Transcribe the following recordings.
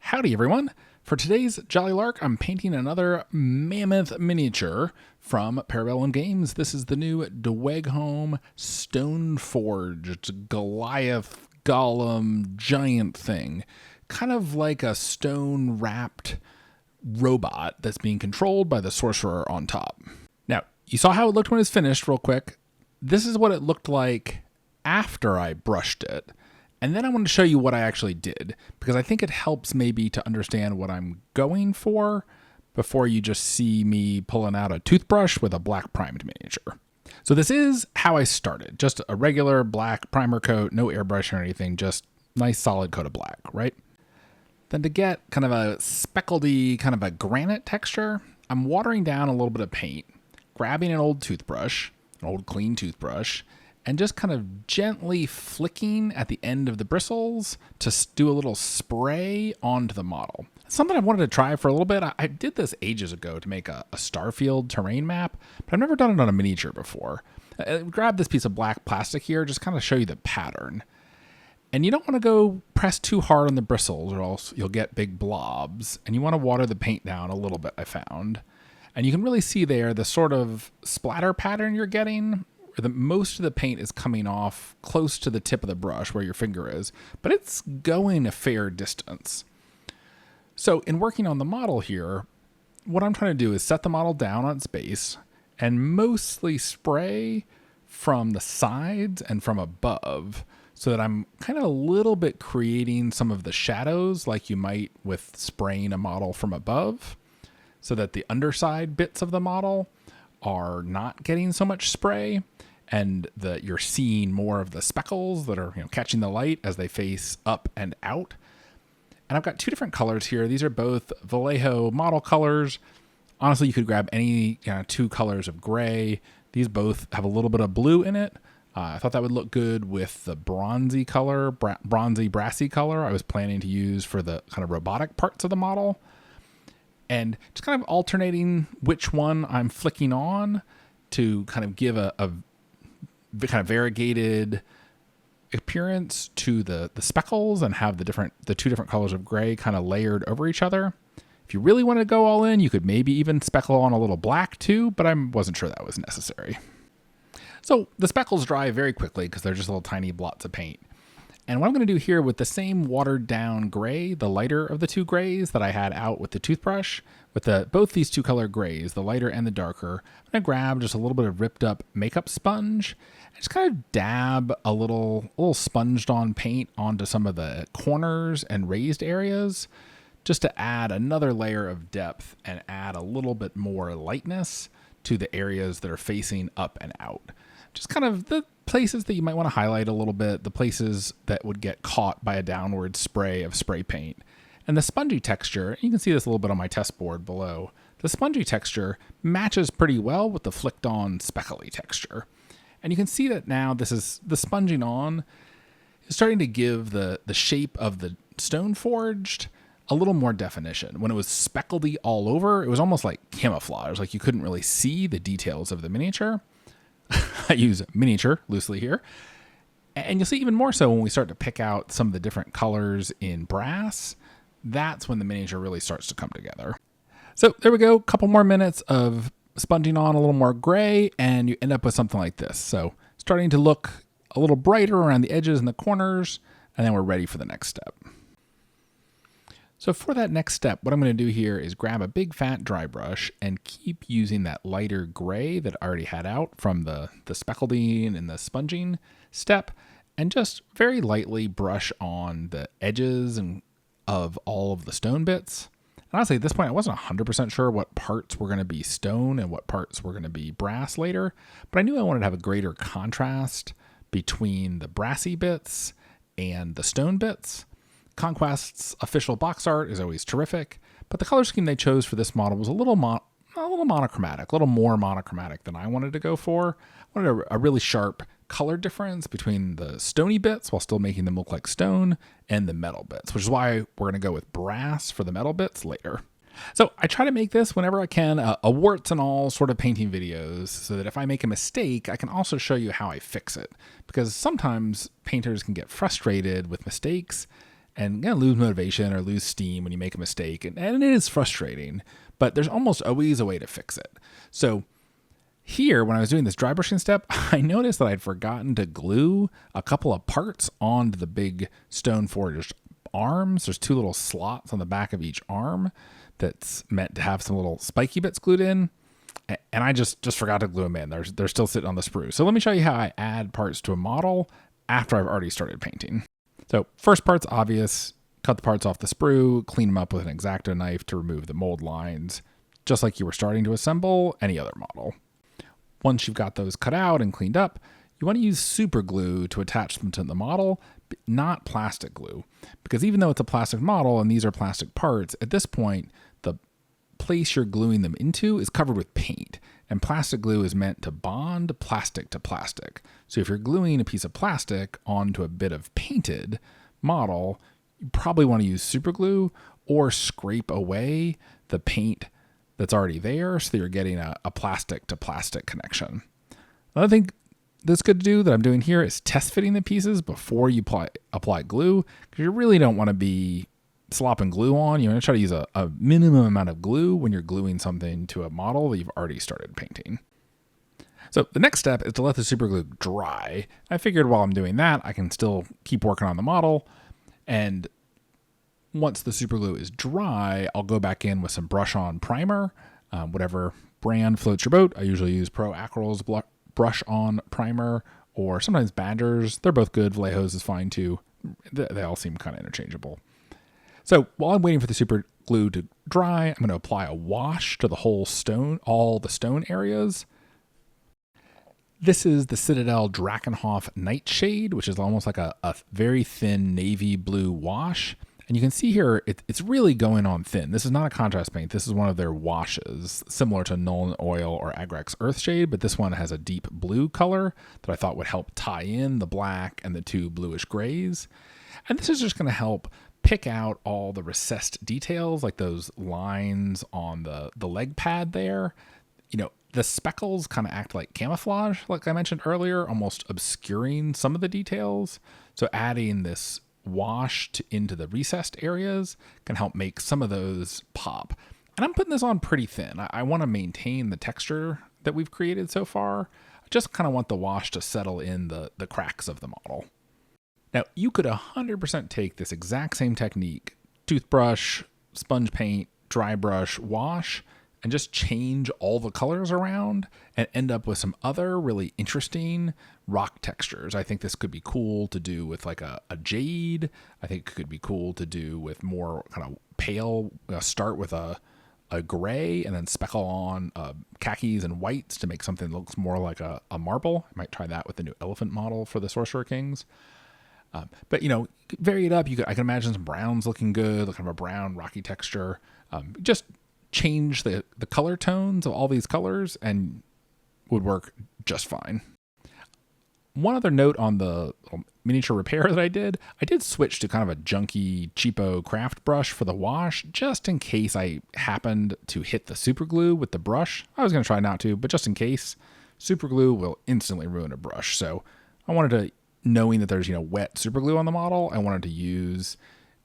Howdy everyone! For today's Jolly Lark, I'm painting another mammoth miniature from Para Bellum Games. This is the new Dweghom Stoneforged Goliath Golem giant thing. Kind of like a stone-wrapped robot that's being controlled by the sorcerer on top. Now, you saw how it looked when it was finished real quick. This is what it looked like after I brushed it. And then I want to show you what I actually did, because I think it helps maybe to understand what I'm going for before you just see me pulling out a toothbrush with a black primed miniature. So this is how I started. Just a regular black primer coat, no airbrush or anything, just nice solid coat of black, right? Then to get kind of a speckledy, kind of a granite texture, I'm watering down a little bit of paint, grabbing an old toothbrush, an old clean toothbrush, and just kind of gently flicking at the end of the bristles to do a little spray onto the model. Something I've wanted to try for a little bit. I did this ages ago to make a Starfield terrain map, but I've never done it on a miniature before. Grab this piece of black plastic here, just kind of show you the pattern. And you don't want to go press too hard on the bristles or else you'll get big blobs. And you want to water the paint down a little bit, I found. And you can really see there the sort of splatter pattern you're getting. Most of the paint is coming off close to the tip of the brush where your finger is, but it's going a fair distance. So in working on the model here, what I'm trying to do is set the model down on its base and mostly spray from the sides and from above so that I'm kind of a little bit creating some of the shadows like you might with spraying a model from above, so that the underside bits of the model are not getting so much spray, and that you're seeing more of the speckles that are catching the light as they face up and out. And I've got two different colors here. These are both Vallejo model colors. Honestly, you could grab any two colors of gray. These both have a little bit of blue in it. I thought that would look good with the bronzy color, bronzy brassy color I was planning to use for the kind of robotic parts of the model. And just kind of alternating which one I'm flicking on to kind of give a kind of variegated appearance to the speckles and have the two different colors of gray kind of layered over each other. If you really want to go all in, you could maybe even speckle on a little black too, but I wasn't sure that was necessary. So the speckles dry very quickly because they're just little tiny blots of paint. And what I'm going to do here with the same watered down gray, the lighter of the two grays that I had out with the toothbrush, with both these two color grays, the lighter and the darker, I'm going to grab just a little bit of ripped up makeup sponge and just kind of dab a little sponged on paint onto some of the corners and raised areas, just to add another layer of depth and add a little bit more lightness to the areas that are facing up and out. Just kind of the places that you might want to highlight a little bit, the places that would get caught by a downward spray of spray paint. And the spongy texture, you can see this a little bit on my test board below, the spongy texture matches pretty well with the flicked on speckly texture. And you can see that now the sponging on is starting to give the shape of the Stoneforged a little more definition. When it was speckledy all over, it was almost like camouflage, like you couldn't really see the details of the miniature. I use miniature loosely here. And you'll see even more so when we start to pick out some of the different colors in brass. That's when the miniature really starts to come together. So there we go. A couple more minutes of sponging on a little more gray and you end up with something like this. So starting to look a little brighter around the edges and the corners, and then we're ready for the next step. So for that next step, what I'm going to do here is grab a big fat dry brush and keep using that lighter gray that I already had out from the speckleding and the sponging step, and just very lightly brush on the edges of all of the stone bits. And honestly, at this point, I wasn't 100% sure what parts were going to be stone and what parts were going to be brass later, but I knew I wanted to have a greater contrast between the brassy bits and the stone bits. Conquest's official box art is always terrific, but the color scheme they chose for this model was a little monochromatic, a little more monochromatic than I wanted to go for. I wanted a really sharp color difference between the stony bits while still making them look like stone and the metal bits, which is why we're going to go with brass for the metal bits later. So I try to make this whenever I can a warts and all sort of painting videos so that if I make a mistake, I can also show you how I fix it, because sometimes painters can get frustrated with mistakes and lose motivation or lose steam when you make a mistake. And it is frustrating, but there's almost always a way to fix it. So here, when I was doing this dry brushing step, I noticed that I'd forgotten to glue a couple of parts onto the big Stoneforged arms. There's 2 little slots on the back of each arm that's meant to have some little spiky bits glued in. And I just forgot to glue them in. They're still sitting on the sprue. So let me show you how I add parts to a model after I've already started painting. So first part's obvious. Cut the parts off the sprue, clean them up with an X-Acto knife to remove the mold lines, just like you were starting to assemble any other model. Once you've got those cut out and cleaned up, you want to use super glue to attach them to the model, but not plastic glue. Because even though it's a plastic model and these are plastic parts, at this point, the place you're gluing them into is covered with paint. And plastic glue is meant to bond plastic to plastic. So if you're gluing a piece of plastic onto a bit of painted model, you probably want to use super glue or scrape away the paint that's already there so that you're getting a plastic to plastic connection. Another thing that's good to do that I'm doing here is test fitting the pieces before you apply glue, because you really don't want to be slopping glue on. You want to try to use a minimum amount of glue when you're gluing something to a model that you've already started painting. So the next step is to let the super glue dry. I figured while I'm doing that, I can still keep working on the model. And once the super glue is dry, I'll go back in with some brush on primer, whatever brand floats your boat. I usually use Pro Acryl's brush on primer, or sometimes Badger's. They're both good. Vallejo's is fine too. They all seem kind of interchangeable. So while I'm waiting for the super glue to dry, I'm going to apply a wash to the whole stone, all the stone areas. This is the Citadel Drakenhof Nightshade, which is almost like a very thin navy blue wash. And you can see here, it's really going on thin. This is not a contrast paint. This is one of their washes, similar to Nuln Oil or Agrex Earthshade, but this one has a deep blue color that I thought would help tie in the black and the 2 bluish grays. And this is just going to help pick out all the recessed details, like those lines on the leg pad there. You know, the speckles kind of act like camouflage, like I mentioned earlier, almost obscuring some of the details. So adding this wash into the recessed areas can help make some of those pop. And I'm putting this on pretty thin. I want to maintain the texture that we've created so far. I just kind of want the wash to settle in the cracks of the model. Now, you could 100% take this exact same technique, toothbrush, sponge paint, dry brush, wash, and just change all the colors around and end up with some other really interesting rock textures. I think this could be cool to do with like a jade. I think it could be cool to do with more kind of pale, start with a gray and then speckle on khakis and whites to make something that looks more like a marble. I might try that with the new elephant model for the Sorcerer Kings. But, you know, vary it up. I can imagine some browns looking good, kind of a brown rocky texture. Just change the color tones of all these colors and would work just fine. One other note on the miniature repair that I did switch to kind of a junky, cheapo craft brush for the wash, just in case I happened to hit the super glue with the brush. I was going to try not to, but just in case, super glue will instantly ruin a brush. So I wanted to, knowing that there's, wet super glue on the model, I wanted to use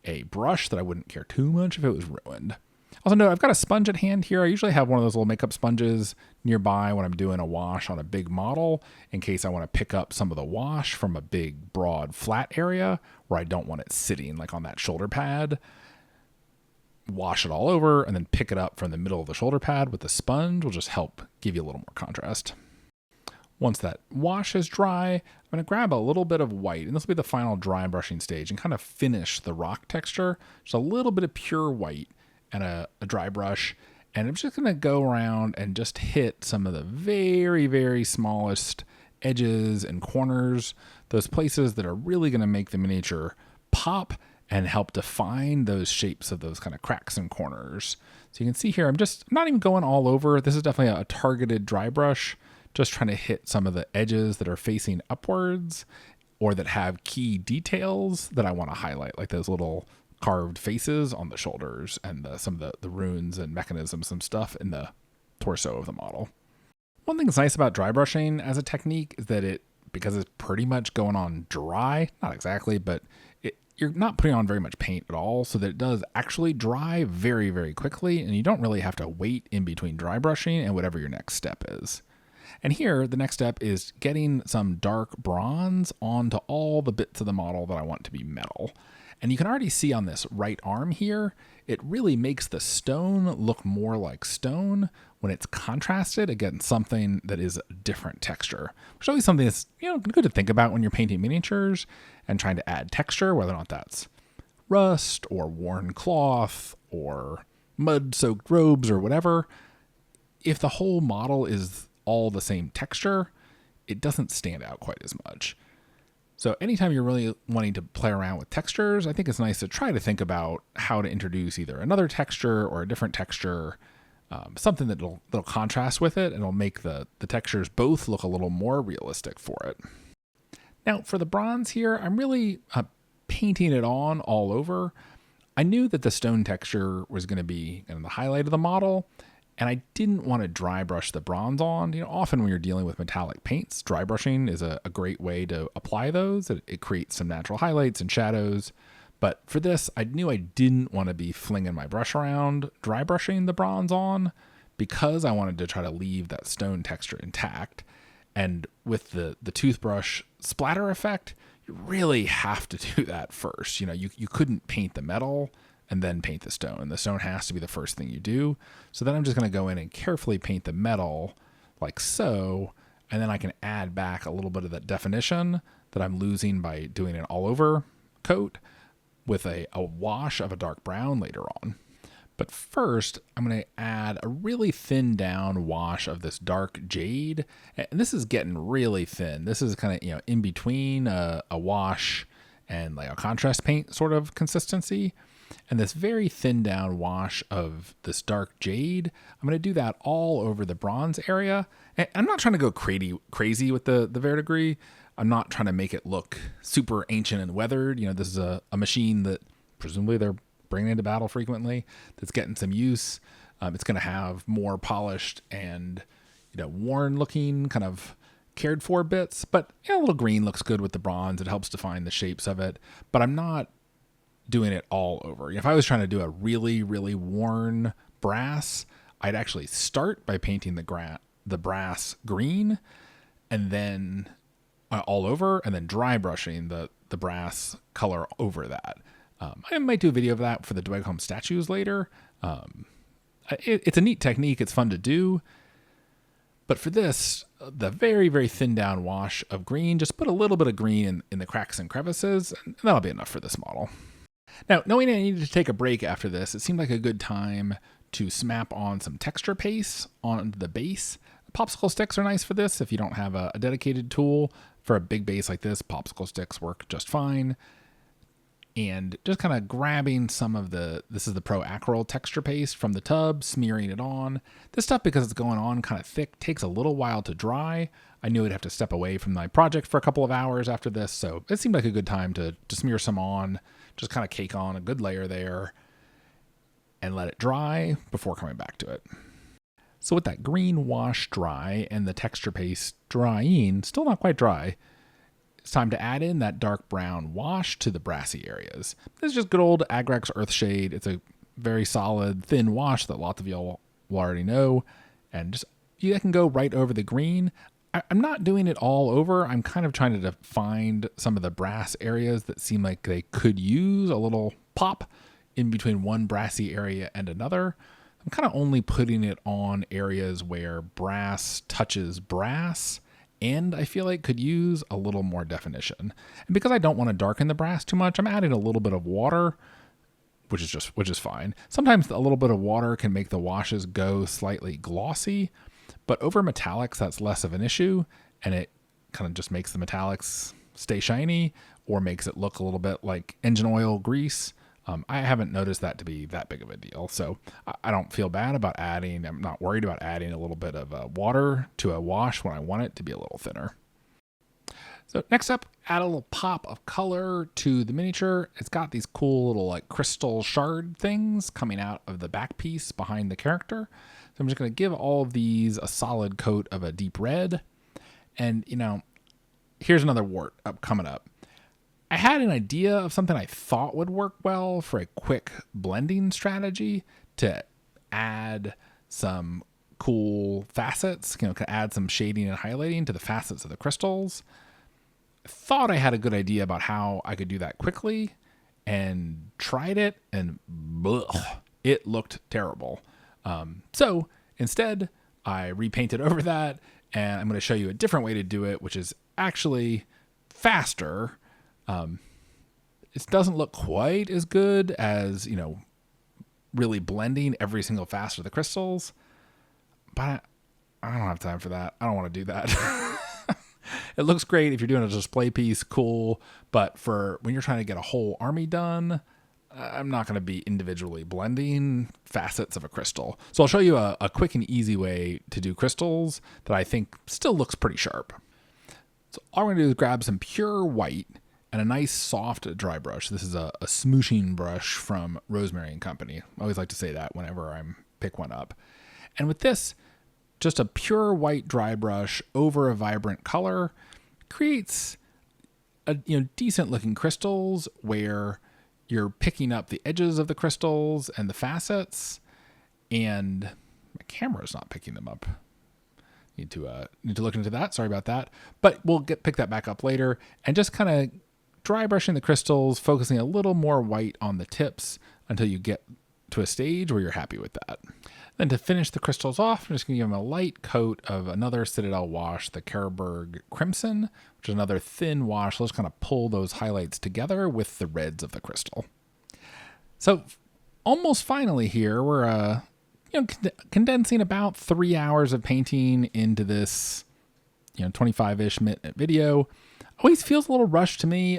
a brush that I wouldn't care too much if it was ruined. Also note, I've got a sponge at hand here. I usually have one of those little makeup sponges nearby when I'm doing a wash on a big model in case I want to pick up some of the wash from a big, broad, flat area where I don't want it sitting like on that shoulder pad. Wash it all over and then pick it up from the middle of the shoulder pad with the sponge will just help give you a little more contrast. Once that wash is dry, I'm going to grab a little bit of white, and this will be the final dry brushing stage, and kind of finish the rock texture. Just a little bit of pure white and a dry brush, and I'm just going to go around and just hit some of the very, very smallest edges and corners, those places that are really going to make the miniature pop and help define those shapes of those kind of cracks and corners. So you can see here, I'm not even going all over. This is definitely a targeted dry brush, just trying to hit some of the edges that are facing upwards or that have key details that I want to highlight, like those little carved faces on the shoulders and some of the runes and mechanisms and stuff in the torso of the model. One thing that's nice about dry brushing as a technique is that because it's pretty much going on dry, not exactly, but you're not putting on very much paint at all, so that it does actually dry very, very quickly, and you don't really have to wait in between dry brushing and whatever your next step is. And here, the next step is getting some dark bronze onto all the bits of the model that I want to be metal. And you can already see on this right arm here, it really makes the stone look more like stone when it's contrasted against something that is a different texture. Which is always something that's good to think about when you're painting miniatures and trying to add texture, whether or not that's rust or worn cloth or mud-soaked robes or whatever. If the whole model is all the same texture, it doesn't stand out quite as much. So anytime you're really wanting to play around with textures, I think it's nice to try to think about how to introduce either another texture or a different texture, something that'll contrast with it, and it'll make the textures both look a little more realistic for it. Now for the bronze here, I'm really painting it on all over. I knew that the stone texture was going to be the highlight of the model, and I didn't want to dry brush the bronze on. Often when you're dealing with metallic paints, dry brushing is a great way to apply those. It creates some natural highlights and shadows. But for this, I knew I didn't want to be flinging my brush around dry brushing the bronze on, because I wanted to try to leave that stone texture intact. And with the toothbrush splatter effect, you really have to do that first. You couldn't paint the metal and then paint the stone. The stone has to be the first thing you do. So then I'm just going to go in and carefully paint the metal like so, and then I can add back a little bit of that definition that I'm losing by doing an all over coat with a wash of a dark brown later on. But first, I'm going to add a really thin down wash of this dark jade. And this is getting really thin. This is kind of, in between a wash and like a contrast paint sort of consistency. And this very thin down wash of this dark jade, I'm going to do that all over the bronze area. And I'm not trying to go crazy with the verdigris. I'm not trying to make it look super ancient and weathered. This is a machine that presumably they're bringing into battle frequently, that's getting some use. It's going to have more polished and worn looking, kind of cared for bits. But a little green looks good with the bronze. It helps define the shapes of it. But I'm not doing it all over. If I was trying to do a really, really worn brass, I'd actually start by painting the brass green, and then all over, and then dry brushing the brass color over that. I might do a video of that for the Dweghom statues later. It's a neat technique. It's fun to do. But for this, the very, very thin down wash of green, just put a little bit of green in the cracks and crevices, and that'll be enough for this model. Now, knowing I needed to take a break after this, it seemed like a good time to smap on some texture paste on the base. Popsicle sticks are nice for this if you don't have a dedicated tool. For a big base like this, popsicle sticks work just fine. And just kind of grabbing some of this is the Pro Acryl texture paste from the tub, smearing it on. This stuff, because it's going on kind of thick, takes a little while to dry. I knew I'd have to step away from my project for a couple of hours after this, so it seemed like a good time to smear some on, just kind of cake on a good layer there, and let it dry before coming back to it. So with that green wash dry and the texture paste drying, still not quite dry, it's time to add in that dark brown wash to the brassy areas. This is just good old Agrex Earthshade. It's a very solid, thin wash that lots of y'all will already know. And just that can go right over the green. I'm not doing it all over. I'm kind of trying to find some of the brass areas that seem like they could use a little pop in between one brassy area and another. I'm kind of only putting it on areas where brass touches brass, and I feel like could use a little more definition. And because I don't want to darken the brass too much, I'm adding a little bit of water, which is fine. Sometimes a little bit of water can make the washes go slightly glossy, but over metallics, that's less of an issue, and it kind of just makes the metallics stay shiny or makes it look a little bit like engine oil grease. I haven't noticed that to be that big of a deal, so I don't feel bad about adding. I'm not worried about adding a little bit of water to a wash when I want it to be a little thinner. So next up, add a little pop of color to the miniature. It's got these cool little like crystal shard things coming out of the back piece behind the character. So I'm just going to give all of these a solid coat of a deep red. And, here's another wart coming up. I had an idea of something I thought would work well for a quick blending strategy to add some cool facets, add some shading and highlighting to the facets of the crystals. I thought I had a good idea about how I could do that quickly and tried it, and it looked terrible. So instead, I repainted over that, and I'm going to show you a different way to do it, which is actually faster. It doesn't look quite as good as, really blending every single facet of the crystals, but I don't have time for that. I don't want to do that. It looks great if you're doing a display piece, cool, but for when you're trying to get a whole army done, I'm not going to be individually blending facets of a crystal. So I'll show you a quick and easy way to do crystals that I think still looks pretty sharp. So all we're going to do is grab some pure white and a nice soft dry brush. This is a smooshing brush from Rosemary & Company. I always like to say that whenever I pick one up. And with this, just a pure white dry brush over a vibrant color creates decent looking crystals where you're picking up the edges of the crystals and the facets, and my camera's not picking them up. Need to look into that. Sorry about that. But we'll pick that back up later, and just kind of dry brushing the crystals, focusing a little more white on the tips until you get to a stage where you're happy with that. Then to finish the crystals off, I'm just going to give them a light coat of another Citadel wash, the Carroburg Crimson, which is another thin wash. Let's kind of pull those highlights together with the reds of the crystal. So almost finally here, we're condensing about 3 hours of painting into this 25-ish minute video. Always feels a little rushed to me.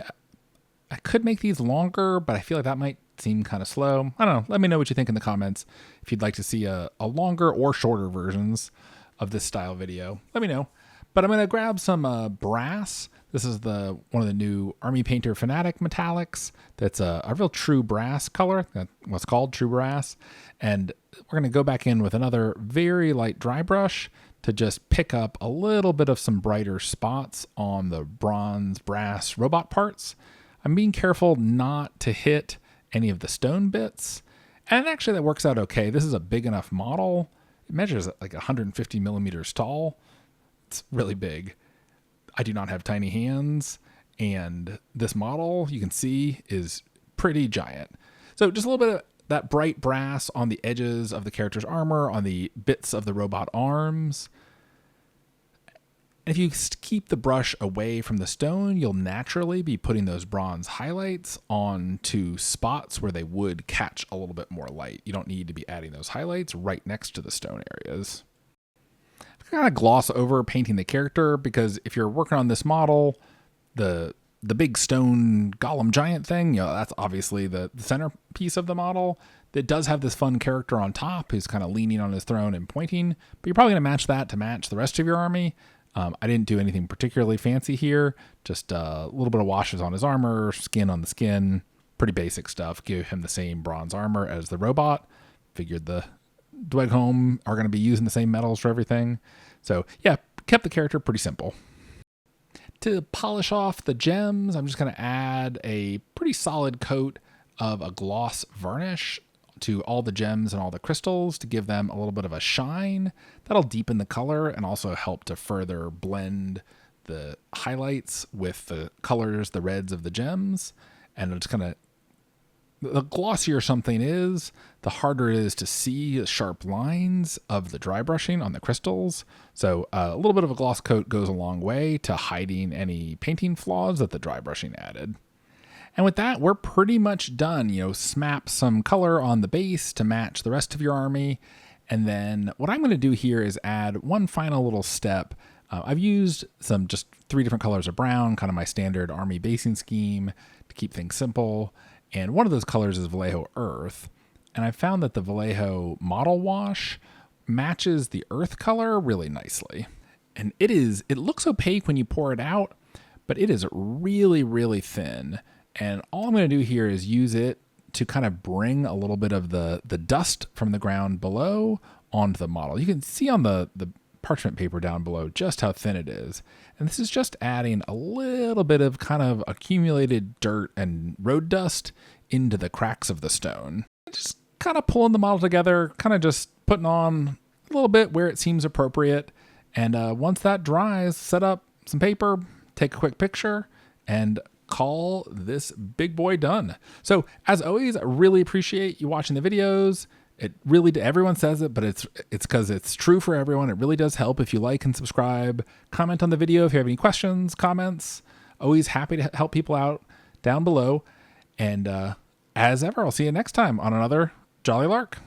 I could make these longer, but I feel like that might seem kind of slow. I don't know. Let me know what you think in the comments. If you'd like to see a longer or shorter versions of this style video, let me know. But I'm going to grab some brass. This is one of the new Army Painter Fanatic metallics. That's a real true brass color. That's what's called true brass. And we're going to go back in with another very light dry brush to just pick up a little bit of some brighter spots on the bronze brass robot parts. I'm being careful not to hit any of the stone bits, and actually that works out okay. This is a big enough model. It measures like 150 millimeters tall. It's really big. I do not have tiny hands, and this model, you can see, is pretty giant. So just a little bit of that bright brass on the edges of the character's armor, on the bits of the robot arms. And if you keep the brush away from the stone, you'll naturally be putting those bronze highlights onto spots where they would catch a little bit more light. You don't need to be adding those highlights right next to the stone areas. I kind of gloss over painting the character because if you're working on this model, the big stone golem giant thing, that's obviously the centerpiece of the model. It does have this fun character on top who's kind of leaning on his throne and pointing, but you're probably going to match that to match the rest of your army. I didn't do anything particularly fancy here, just a little bit of washes on his armor, skin on the skin, pretty basic stuff. Give him the same bronze armor as the robot. Figured the Dweghom are going to be using the same metals for everything. So yeah, kept the character pretty simple. To polish off the gems, I'm just going to add a pretty solid coat of a gloss varnish to all the gems and all the crystals to give them a little bit of a shine. That'll deepen the color and also help to further blend the highlights with the colors, the reds of the gems. And it's the glossier something is, the harder it is to see the sharp lines of the dry brushing on the crystals. So a little bit of a gloss coat goes a long way to hiding any painting flaws that the dry brushing added. And with that, we're pretty much done. Smap some color on the base to match the rest of your army. And then what I'm going to do here is add one final little step. I've used just 3 different colors of brown, kind of my standard army basing scheme to keep things simple. And one of those colors is Vallejo Earth. And I found that the Vallejo model wash matches the earth color really nicely. And it looks opaque when you pour it out, but it is really, really thin. And all I'm going to do here is use it to kind of bring a little bit of the dust from the ground below onto the model. You can see on the parchment paper down below just how thin it is. And this is just adding a little bit of kind of accumulated dirt and road dust into the cracks of the stone. Just kind of pulling the model together, kind of just putting on a little bit where it seems appropriate. And once that dries, set up some paper, take a quick picture, and call this big boy done. So as always, I really appreciate you watching the videos. It really, everyone says it, but it's because it's true for everyone. It really does help if you like and subscribe. Comment on the video if you have any questions, comments. Always happy to help people out down below. And as ever, I'll see you next time on another Jolly Lark.